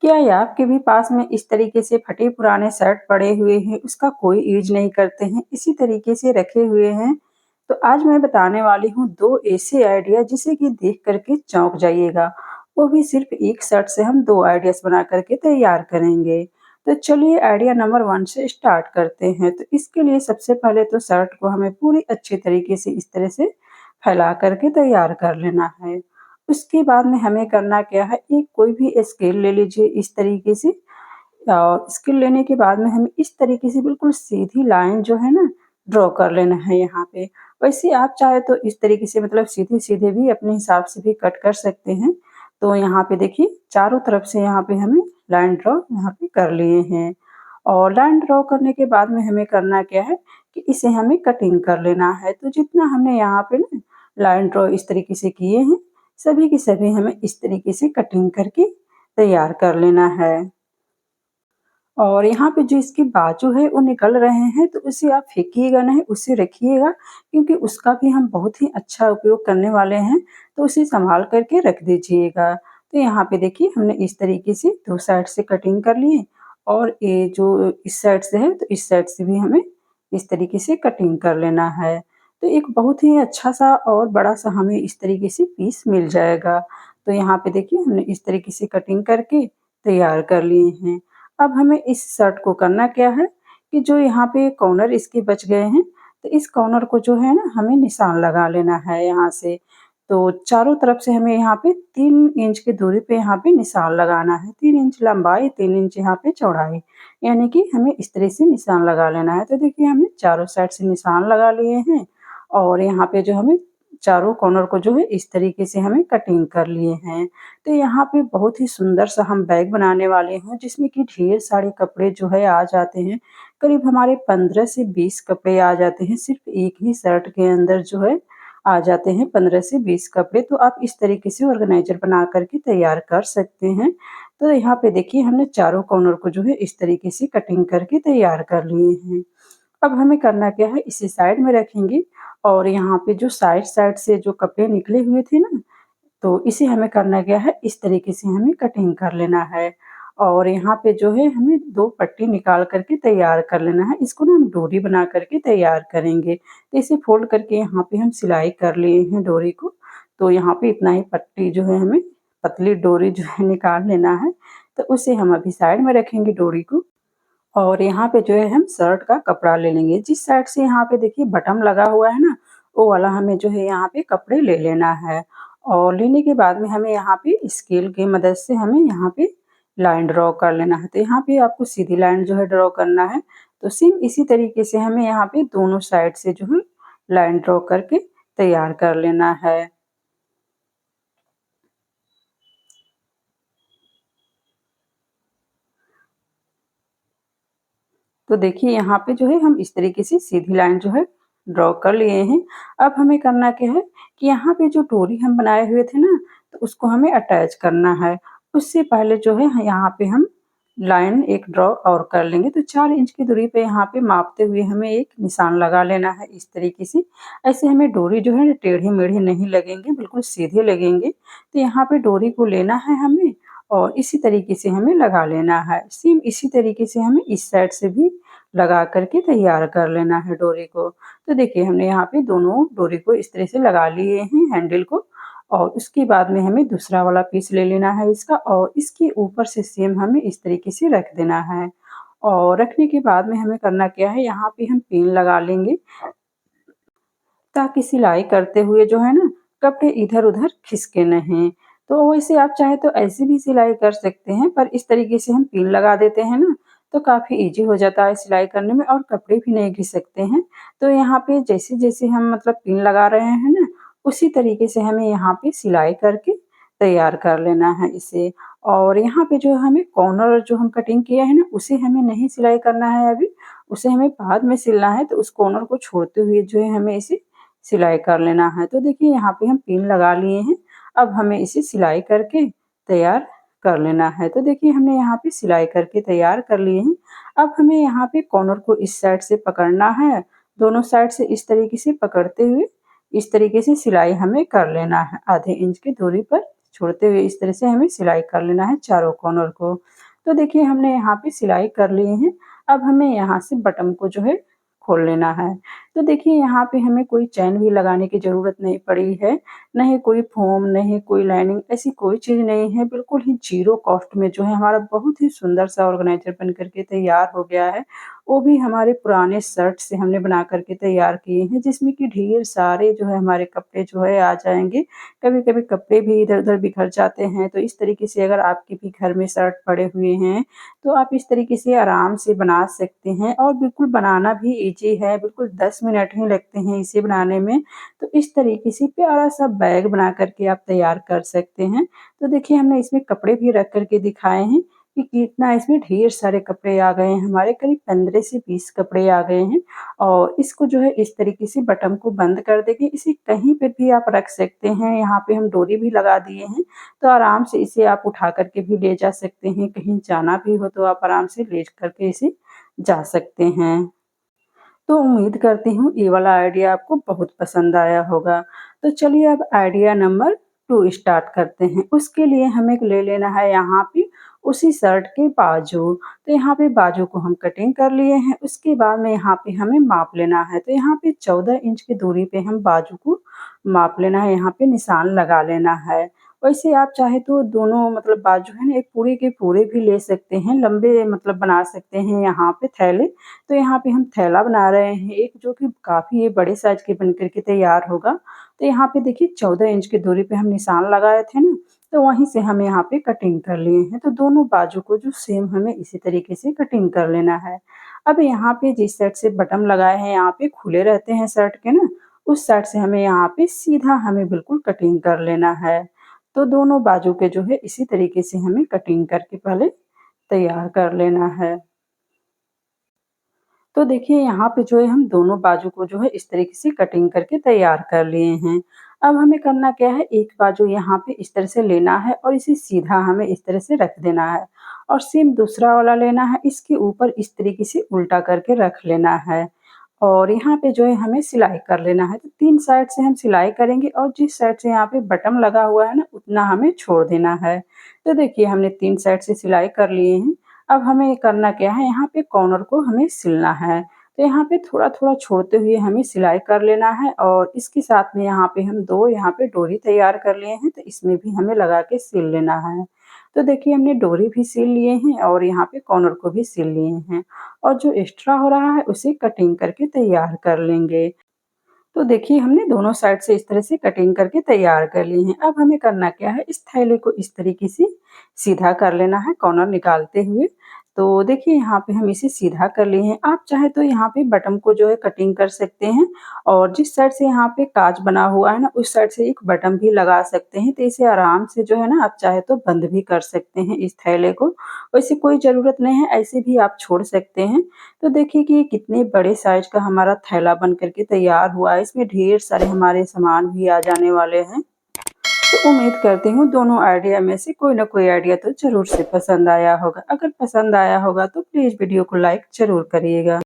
क्या ये आपके भी पास में इस तरीके से फटे पुराने शर्ट पड़े हुए हैं, उसका कोई यूज़ नहीं करते हैं, इसी तरीके से रखे हुए हैं? तो आज मैं बताने वाली हूँ 2 ऐसे आइडिया जिसे कि देख कर के चौंक जाइएगा। वो भी सिर्फ़ एक शर्ट से हम 2 आइडियाज़ बना कर के तैयार करेंगे। तो चलिए आइडिया नंबर 1 से स्टार्ट करते हैं। तो इसके लिए सबसे पहले तो शर्ट को हमें पूरी अच्छी तरीके से इस तरह से फैला कर के तैयार कर लेना है। उसके बाद में हमें करना क्या है, एक कोई भी स्केल ले लीजिए इस तरीके से और स्केल लेने के बाद में हमें इस तरीके से बिल्कुल सीधी लाइन जो है ना, ड्रॉ कर लेना है यहाँ पे। वैसे आप चाहे तो इस तरीके से मतलब सीधे-सीधे भी अपने हिसाब से भी कट कर सकते हैं। तो यहाँ पे देखिए चारों तरफ से यहाँ पे हमें लाइन ड्रॉ यहाँ पे कर लिए हैं। और लाइन ड्रॉ करने के बाद में हमें करना क्या है कि इसे हमें कटिंग कर लेना है। तो जितना हमने यहाँ पे ना लाइन ड्रॉ इस तरीके से किए हैं, सभी की सभी हमें इस तरीके से कटिंग करके तैयार कर लेना है। और यहाँ पे जो इसके बाजू है वो निकल रहे हैं तो उसे आप फेंकिएगा नहीं, उसे रखिएगा क्योंकि उसका भी हम बहुत ही अच्छा उपयोग करने वाले हैं, तो उसे सँभाल कर के रख दीजिएगा। तो यहाँ पे देखिए हमने इस तरीके से 2 साइड से कटिंग कर लिए और ये जो इस साइड से है तो इस साइड से भी हमें इस तरीके से कटिंग कर लेना है। तो एक बहुत ही अच्छा-सा और बड़ा-सा हमें इस तरीके से पीस मिल जाएगा। तो यहाँ पे देखिए हमने इस तरीके से कटिंग करके तैयार कर लिए हैं। अब हमें इस शर्ट को करना क्या है कि जो यहाँ पे कॉर्नर इसके बच गए हैं, तो इस कॉर्नर को जो है ना हमें निशान लगा लेना है यहाँ से। तो चारों तरफ से हमें यहाँ पे 3 इंच की दूरी पे यहाँ पे निशान लगाना है। 3 इंच लंबाई, 3 इंच यहाँ पे चौड़ाई, यानी कि हमें इस तरह से निशान लगा लेना है। तो देखिए हमने चारों साइड से निशान लगा लिए हैं और यहाँ पे जो हमें चारों कॉर्नर को जो है इस तरीके से हमें कटिंग कर लिए हैं। तो यहाँ पे बहुत ही सुंदर सा हम बैग बनाने वाले हैं जिसमें कि ढेर सारे कपड़े जो है आ जाते हैं। करीब हमारे 15 से 20 कपड़े आ जाते हैं, सिर्फ़ एक ही शर्ट के अंदर जो है आ जाते हैं 15 से 20 कपड़े। तो आप इस तरीके से ऑर्गेनाइज़र बना कर के तैयार कर सकते हैं। तो यहाँ पे देखिए हमने चारों कॉर्नर को जो है इस तरीके से कटिंग करके तैयार कर लिए हैं। अब हमें करना क्या है, इसे साइड में रखेंगे और यहाँ पे जो साइड-साइड से जो कपड़े निकले हुए थे ना, तो इसे हमें करना क्या है, इस तरीके से हमें कटिंग कर लेना है और यहाँ पे जो है हमें 2 पट्टी निकाल कर के तैयार कर लेना है। इसको ना हम डोरी बना कर के तैयार करेंगे। तो इसे फ़ोल्ड करके यहाँ पे हम सिलाई कर लिए हैं डोरी को। तो यहाँ पे इतना ही पट्टी जो है हमें पतली डोरी जो है निकाल लेना है। तो उसे हम अभी साइड में रखेंगे डोरी को और यहाँ पे जो है हम शर्ट का कपड़ा ले लेंगे। जिस साइड से यहाँ पे देखिए बटन लगा हुआ है ना, वो वाला हमें जो है यहाँ पे कपड़े ले लेना है और लेने के बाद में हमें यहाँ पे स्केल की मदद से हमें यहाँ पे लाइन ड्रॉ कर लेना है। तो यहाँ पे आपको सीधी लाइन जो है ड्रॉ करना है। तो सेम इसी तरीके से हमें यहाँ पे दोनों साइड से जो है लाइन ड्रॉ करके तैयार कर लेना है। तो देखिए यहाँ पे जो है हम इस तरीके से सीधी लाइन जो है ड्रॉ कर लिए हैं। अब हमें करना क्या है कि यहाँ पे जो डोरी हम बनाए हुए थे ना, तो उसको हमें अटैच करना है। उससे पहले जो है यहाँ पे हम लाइन एक ड्रॉ और कर लेंगे। तो 4 इंच की दूरी पे यहाँ पे मापते हुए हमें एक निशान लगा लेना है इस तरीके से। ऐसे हमें डोरी जो है ना टेढ़ी-मेढ़ी नहीं लगेंगे, बिल्कुल सीधे लगेंगे। तो यहाँ पे डोरी को लेना है हमें और इसी तरीके से हमें लगा लेना है। सेम इसी तरीके से हमें इस साइड से भी लगा कर के तैयार कर लेना है डोरी को। तो देखिए हमने यहाँ पे दोनों डोरी को इस तरह से लगा लिए हैं हैंडल को और उसके बाद में हमें दूसरा वाला पीस ले लेना है इसका और इसके ऊपर से सेम हमें इस तरीके से रख देना है। और रखने के बाद में हमें करना क्या है, यहाँ पे हम पिन लगा लेंगे ताकि सिलाई करते हुए जो है ना कपड़े इधर-उधर खिसके नहीं। तो वैसे आप चाहे तो ऐसे भी सिलाई कर सकते हैं, पर इस तरीके से हम पिन लगा देते हैं ना तो काफ़ी ईज़ी हो जाता है सिलाई करने में और कपड़े भी नहीं घिसकते हैं। तो यहाँ पे जैसे-जैसे हम मतलब पिन लगा रहे हैं ना, उसी तरीके से हमें यहाँ पे सिलाई करके तैयार कर लेना है इसे। और यहाँ पे जो हमें कॉर्नर जो हम कटिंग किया है ना, उसे हमें नहीं सिलाई करना है अभी, उसे हमें बाद में सिलना है। तो उस कॉर्नर को छोड़ते हुए जो है हमें इसे सिलाई कर लेना है। तो देखिए यहाँ पे हम पिन लगा लिए हैं, अब हमें इसे सिलाई करके तैयार कर लेना है। तो देखिए हमने यहाँ पे सिलाई करके तैयार कर लिए हैं। अब हमें यहाँ पे कॉर्नर को इस साइड से पकड़ना है, दोनों साइड से इस तरीके से पकड़ते हुए इस तरीके से सिलाई हमें कर लेना है, आधे इंच की दूरी पर छोड़ते हुए इस तरह से हमें सिलाई कर लेना है चारों कॉर्नर को। तो देखिए हमने यहाँ पे सिलाई कर लिए हैं। अब हमें यहाँ से बटन को जो है खोल लेना है। तो देखिए यहाँ पे हमें कोई चैन भी लगाने की ज़रूरत नहीं पड़ी है, ना ही कोई फोम, ना ही कोई लाइनिंग, ऐसी कोई चीज़ नहीं है। बिल्कुल ही ज़ीरो कॉस्ट में जो है हमारा बहुत ही सुंदर सा ऑर्गेनाइज़र बन कर के तैयार हो गया है। वो भी हमारे पुराने शर्ट से हमने बना कर के तैयार किए हैं, जिसमें कि ढेर सारे जो है हमारे कपड़े जो है आ जाएँगे। कभी-कभी कपड़े भी इधर-उधर बिखर जाते हैं, तो इस तरीके से अगर आपके भी घर में शर्ट पड़े हुए हैं, तो आप इस तरीके से आराम से बना सकते हैं और बिल्कुल बनाना भी ईज़ी है, बिल्कुल 10 मिनट ही लगते हैं इसे बनाने में। तो इस तरीके से प्यारा-सा बैग बना कर के आप तैयार कर सकते हैं। तो देखिए हमने इसमें कपड़े भी रख कर के दिखाए हैं कि कितना इसमें ढेर सारे कपड़े आ गए हैं, हमारे करीब 15 से 20 कपड़े आ गए हैं और इसको जो है इस तरीके से बटन को बंद कर देंगे। इसे कहीं पे भी आप रख सकते हैं, यहाँ पे हम डोरी भी लगा दिए हैं, तो आराम से इसे आप उठा कर के भी ले जा सकते हैं, कहीं जाना भी हो तो आप आराम से ले कर के इसे जा सकते हैं। तो उम्मीद करती हूँ ये वाला आइडिया आपको बहुत पसंद आया होगा। तो चलिए अब आइडिया नंबर 2 स्टार्ट करते हैं। उसके लिए हमें ले लेना है यहाँ पे उसी शर्ट के बाजू। तो यहाँ पे बाजू को हम कटिंग कर लिए हैं। उसके बाद में यहाँ पे हमें माप लेना है। तो यहाँ पे 14 इंच की दूरी पे हम बाजू को माप लेना है, यहाँ पे निशान लगा लेना है। वैसे आप चाहे तो दोनों मतलब बाजू है ना एक पूरे के पूरे भी ले सकते हैं, लंबे मतलब बना सकते हैं यहाँ पे थैले। तो यहाँ पे हम थैला बना रहे हैं एक जो कि काफ़ी बड़े साइज़ के बन कर के तैयार होगा। तो यहाँ पे देखिए 14 इंच की दूरी पे हम निशान लगाए थे ना, तो वहीं से हम यहाँ पे कटिंग कर लिए हैं। तो दोनों बाजू को जो सेम हमें इसी तरीके से कटिंग कर लेना है। अब यहाँ पे जिस साइड से बटन लगाए हैं यहाँ पे खुले रहते हैं शर्ट के ना, उस साइड से हमें यहाँ पे सीधा हमें बिल्कुल कटिंग कर लेना है। तो दोनों बाजू के जो है इसी तरीके से हमें कटिंग करके पहले तैयार कर लेना है। तो देखिए यहाँ पे जो है हम दोनों बाजू को जो है इस तरीके से कटिंग करके तैयार कर लिए हैं। अब हमें करना क्या है, एक बाजू यहाँ पे इस तरह से लेना है और इसे सीधा हमें इस तरह से रख देना है और सेम दूसरा वाला लेना है, इसके ऊपर इस तरीके से उल्टा करके रख लेना है और यहाँ पे जो है हमें सिलाई कर लेना है। तो 3 साइड से हम सिलाई करेंगे और जिस साइड से यहाँ पे बटन लगा हुआ है ना, उतना हमें छोड़ देना है। तो देखिए हमने 3 साइड से सिलाई कर लिए हैं। अब हमें करना क्या है, यहाँ पे कॉर्नर को हमें सिलना है। तो यहाँ पे थोड़ा-थोड़ा छोड़ते हुए हमें सिलाई कर लेना है और इसके साथ में यहाँ पे हम 2 यहाँ पे डोरी तैयार कर लिए हैं, तो इसमें भी हमें लगा के सिल लेना है। तो देखिए हमने डोरी भी सिल लिए हैं और यहाँ पे कॉर्नर को भी सिल लिए हैं और जो एक्स्ट्रा हो रहा है उसे कटिंग करके तैयार कर लेंगे। तो देखिए हमने दोनों साइड से इस तरह से कटिंग करके तैयार कर ली हैं। अब हमें करना क्या है, इस थैले को इस तरीके से सीधा कर लेना है कॉर्नर निकालते हुए। तो देखिए यहाँ पे हम इसे सीधा कर लिए हैं। आप चाहे तो यहाँ पे बटन को जो है कटिंग कर सकते हैं और जिस साइड से यहाँ पे काज बना हुआ है ना, उस साइड से एक बटन भी लगा सकते हैं। तो इसे आराम से जो है ना आप चाहे तो बंद भी कर सकते हैं इस थैले को। वैसे कोई ज़रूरत नहीं है, ऐसे भी आप छोड़ सकते हैं। तो देखिए कि ये कितने बड़े साइज़ का हमारा थैला बन कर के तैयार हुआ है। इसमें ढेर सारे हमारे सामान भी आ जाने वाले हैं। तो उम्मीद करती हूँ दोनों आइडिया में से कोई ना कोई आइडिया तो ज़रूर से पसंद आया होगा। अगर पसंद आया होगा तो प्लीज़ वीडियो को लाइक ज़रूर करिएगा।